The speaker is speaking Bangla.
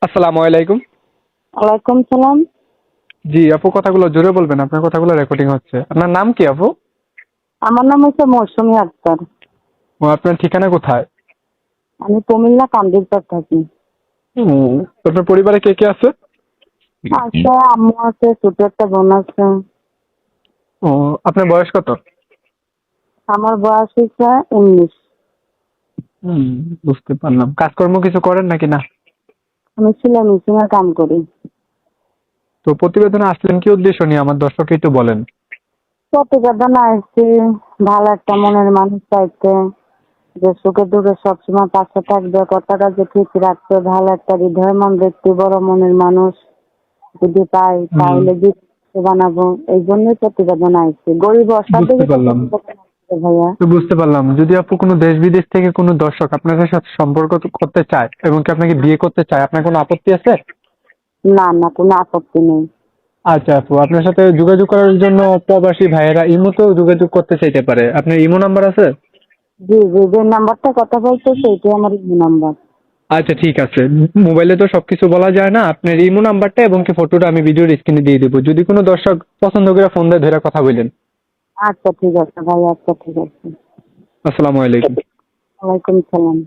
আসসালামু আলাইকুম। ওয়ালাইকুম সালাম। জি আপু, কথাগুলো জোরে বলবেন, আপনার কথাগুলো রেকর্ডিং হচ্ছে। আপনার নাম কি আপু? আমার নাম হচ্ছে মৌসুমী আক্তার। ও, আপনার ঠিকানা কোথায়? আমি কুমিল্লা কান্দিরপাড় থাকি। হুম। আপনার পরিবারে কে কে আছে? আছে, আম্মু আছে, ছোট একটা বোন আছে। ও, আপনার বয়স কত? আমার বয়স হচ্ছে 19। হুম, বুঝতে পারলাম। কাজকর্ম কিছু করেন নাকি না? আমি সেলাই মেশিন এর কাম করি। তো প্রতিবেদনে আসলেন কি উদ্দেশ্য নিয়ে আমার দর্শককে একটু বলেন। প্রতিবেদন আসছি ভালো একটা মনের মানুষ চাইতে, যে সুখে দুঃখে সবসময় পাশে থাকবে, কথাটা যে ঠিক রাখবে, ভালো একটা হৃদয় মন ব্যক্তি, বড় মনের মানুষ যদি পাই হুম, তাহলে জীবন বানাবো। এই জন্যই প্রতিবেদন আসছি। গরিব বুঝতে অসাধু পারলাম। ভাইয়া। তো বুঝতে পারলাম, যদি আপু কোনো দেশ বিদেশ থেকে কোনো দর্শক আপনাদের সাথে সম্পর্ক করতে চায় এবং কি আপনাকে বিয়ে করতে চায়, আপনার কোনো আপত্তি আছে? না না, কোনো আপত্তি নেই। আচ্ছা আপু, আপনার সাথে যোগাযোগ করার জন্য প্রবাসী ভাইয়েরা ইমোতেও যোগাযোগ করতে চাইতে পারে। আপনার ইমো নাম্বার আছে? জি জি, যে নাম্বারটা কথা বলতেছে এটাই আমার ইমো নাম্বার। আচ্ছা ঠিক আছে। মোবাইলে তো সবকিছু বলা যায় না, আপনার ইমো নাম্বারটা এবং কি ফটোটা আমি ভিডিওর স্ক্রিনে দিয়ে দেবো। যদি কোনো দর্শক পছন্দ করে ফোন দিয়ে ধরে কথা বললেন। আচ্ছা ঠিক আছে ভাই, আচ্ছা ঠিক আছে। আসসালামু আলাইকুম। ওয়ালাইকুম সালাম।